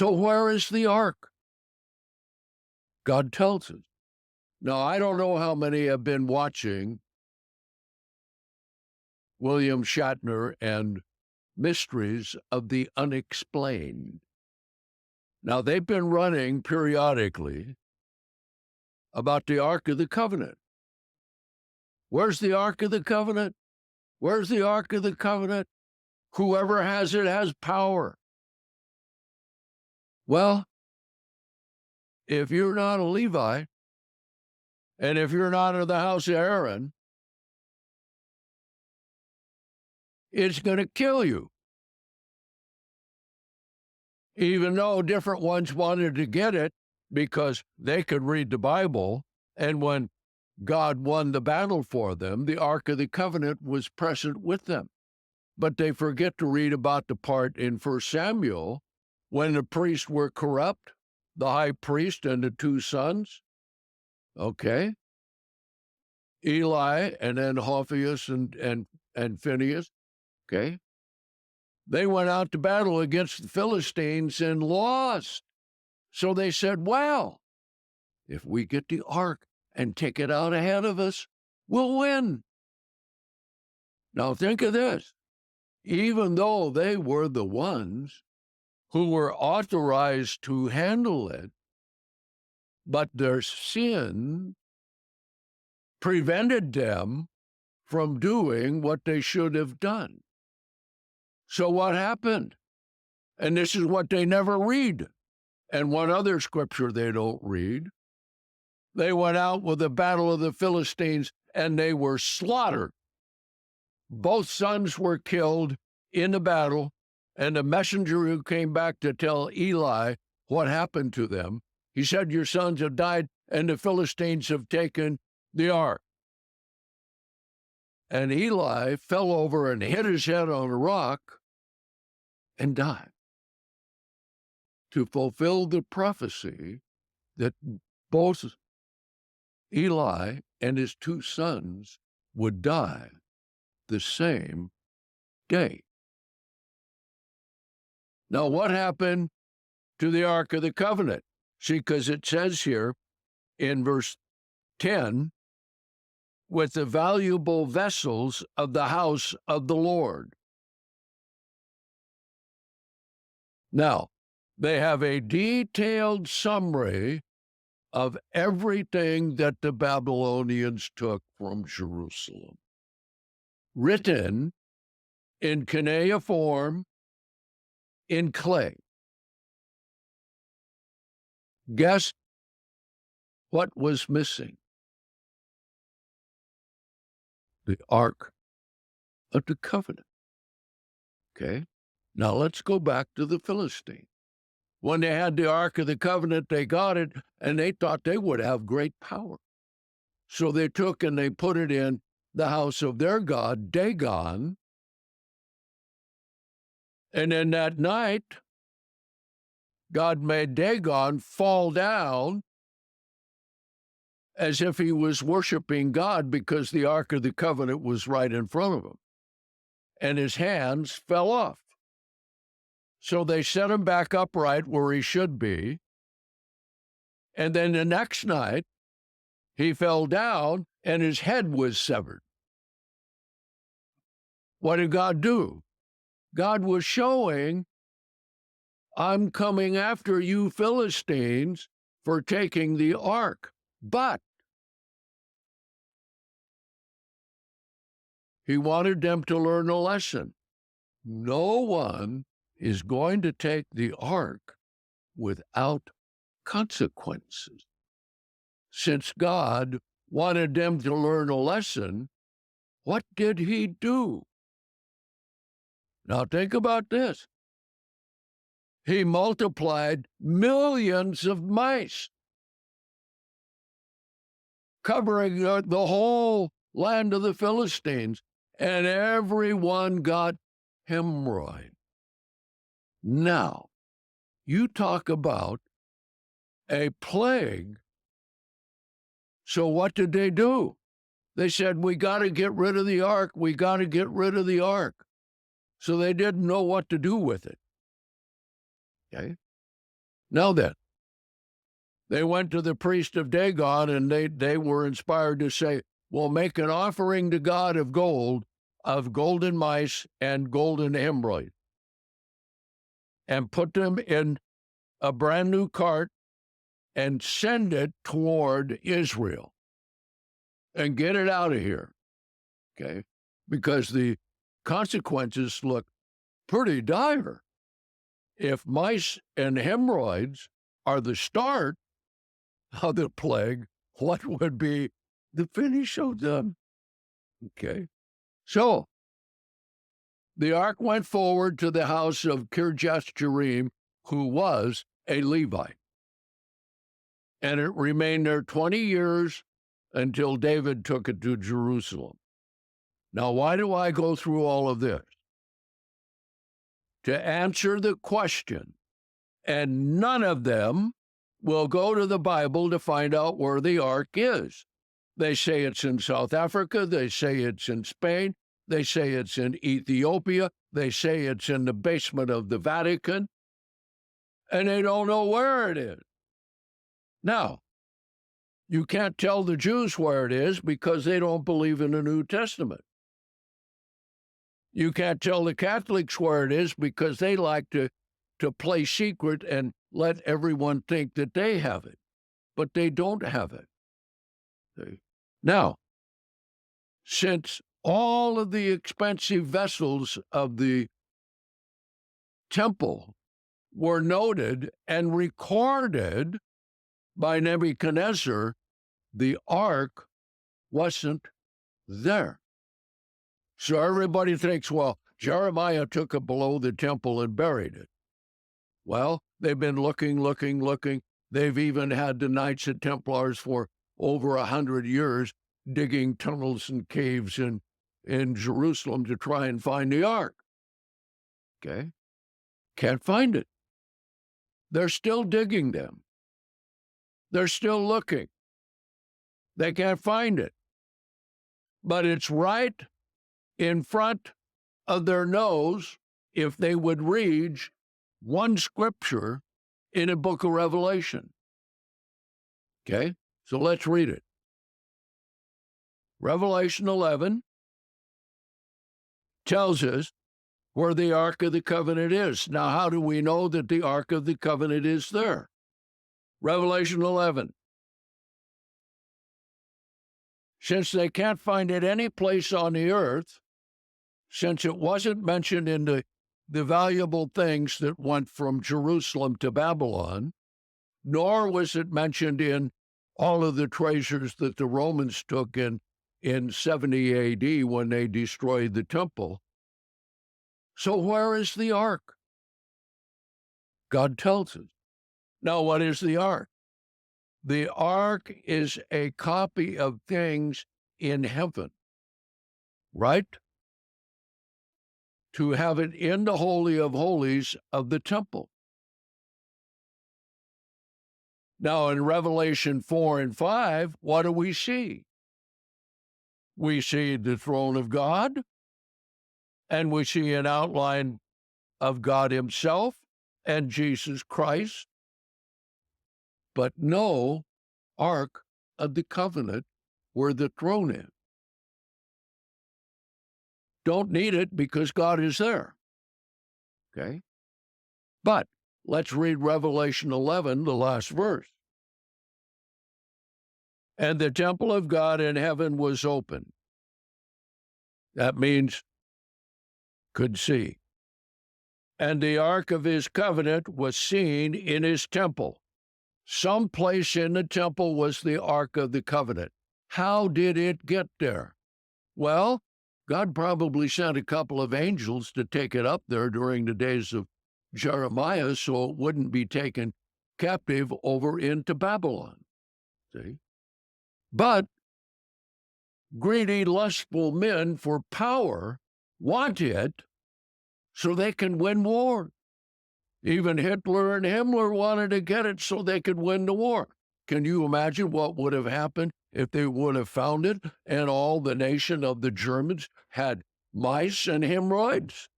So where is the ark? God tells us. Now, I don't know how many have been watching William Shatner and Mysteries of the Unexplained. Now, they've been running periodically about the Ark of the Covenant. Where's the Ark of the Covenant? Where's the Ark of the Covenant? Whoever has it has power. Well, if you're not a Levite, and if you're not of the house of Aaron, it's going to kill you. Even though different ones wanted to get it because they could read the Bible, and when God won the battle for them, the Ark of the Covenant was present with them. But they forget to read about the part in 1 Samuel when the priests were corrupt, the high priest and the two sons. Okay. Eli and then Hopheus and Phineas. Okay. They went out to battle against the Philistines and lost. So they said, well, if we get the ark and take it out ahead of us, we'll win. Now think of this. Even though they were the ones who were authorized to handle it, but their sin prevented them from doing what they should have done. So what happened? And this is what they never read. And one other scripture they don't read. They went out with the battle of the Philistines and they were slaughtered. Both sons were killed in the battle, and the messenger who came back to tell Eli what happened to them, he said, your sons have died and the Philistines have taken the ark. And Eli fell over and hit his head on a rock and died, to fulfill the prophecy that both Eli and his two sons would die the same day. Now, what happened to the Ark of the Covenant? See, because it says here in verse 10, with the valuable vessels of the house of the Lord. Now, they have a detailed summary of everything that the Babylonians took from Jerusalem, written in cuneiform in clay. Guess what was missing? The Ark of the Covenant. Okay, now let's go back to the Philistines. When they had the Ark of the Covenant, they got it, and they thought they would have great power. So they took and they put it in the house of their god, Dagon. And then that night, God made Dagon fall down as if he was worshiping God because the Ark of the Covenant was right in front of him. And his hands fell off. So they set him back upright where he should be. And then the next night, he fell down and his head was severed. What did God do? God was showing, I'm coming after you Philistines for taking the ark. But he wanted them to learn a lesson. No one is going to take the ark without consequences. Since God wanted them to learn a lesson, what did he do? Now think about this. He multiplied millions of mice, covering the whole land of the Philistines, and everyone got hemorrhoid. Now, you talk about a plague. So what did they do? They said, we got to get rid of the ark. We got to get rid of the ark. So they didn't know what to do with it. Okay? Now then, they went to the priest of Dagon, and they were inspired to say, "We'll make an offering to God of gold, of golden mice and golden emerald, and put them in a brand new cart and send it toward Israel and get it out of here." Okay? Because the consequences look pretty dire. If mice and hemorrhoids are the start of the plague, what would be the finish of them? Okay. So the ark went forward to the house of Kirjath-jearim, who was a Levite. And it remained there 20 years until David took it to Jerusalem. Now, why do I go through all of this? To answer the question, and none of them will go to the Bible to find out where the ark is. They say it's in South Africa. They say it's in Spain. They say it's in Ethiopia. They say it's in the basement of the Vatican. And they don't know where it is. Now, you can't tell the Jews where it is because they don't believe in the New Testament. You can't tell the Catholics where it is because they like to play secret and let everyone think that they have it, but they don't have it. Now, since all of the expensive vessels of the temple were noted and recorded by Nebuchadnezzar, the ark wasn't there. So everybody thinks, well, Jeremiah took it below the temple and buried it. Well, they've been looking. They've even had the Knights of Templars for over 100 years digging tunnels and caves in Jerusalem to try and find the ark. Okay? Can't find it. They're still digging them. They're still looking. They can't find it. But it's right in front of their nose if they would read one scripture in a book of Revelation. Okay? So let's read it. Revelation 11 tells us where the Ark of the Covenant is. Now, how do we know that the Ark of the Covenant is there? Revelation 11. Since they can't find it any place on the earth, since it wasn't mentioned in the valuable things that went from Jerusalem to Babylon, nor was it mentioned in all of the treasures that the Romans took in 70 AD when they destroyed the temple. So where is the ark? God tells us. Now, what is the ark? The ark is a copy of things in heaven, right? To have it in the Holy of Holies of the temple. Now, in Revelation 4 and 5, what do we see? We see the throne of God, and we see an outline of God himself and Jesus Christ, but no Ark of the Covenant where the throne is. Don't need it because God is there. Okay? But let's read Revelation 11, the last verse. And the temple of God in heaven was open. That means could see. And the ark of his covenant was seen in his temple. Someplace in the temple was the Ark of the Covenant. How did it get there? Well, God probably sent a couple of angels to take it up there during the days of Jeremiah so it wouldn't be taken captive over into Babylon. See? But greedy, lustful men for power want it so they can win war. Even Hitler and Himmler wanted to get it so they could win the war. Can you imagine what would have happened if they would have found it and all the nation of the Germans had mice and hemorrhoids?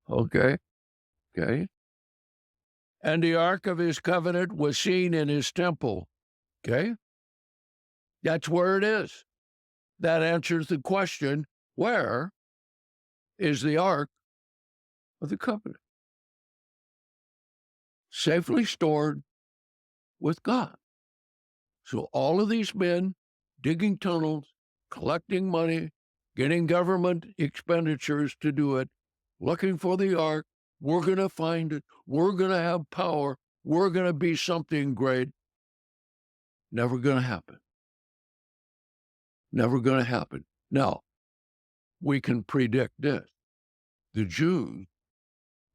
Okay. Okay? And the Ark of his covenant was seen in his temple. Okay? That's where it is. That answers the question, where is the Ark of the Covenant? Safely stored with God. So all of these men digging tunnels, collecting money, getting government expenditures to do it, looking for the Ark, we're going to find it, we're going to have power, we're going to be something great. Never going to happen. Never going to happen. Now, we can predict this. The Jews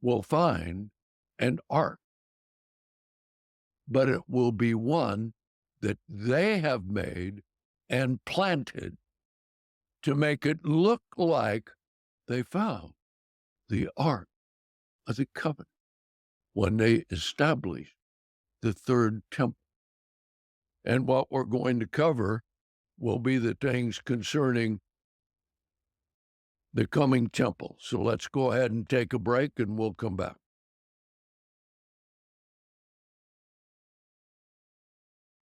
will find an ark, but it will be one that they have made and planted to make it look like they found the Ark of the Covenant when they established the third temple. And what we're going to cover will be the things concerning the coming temple. So let's go ahead and take a break, and we'll come back.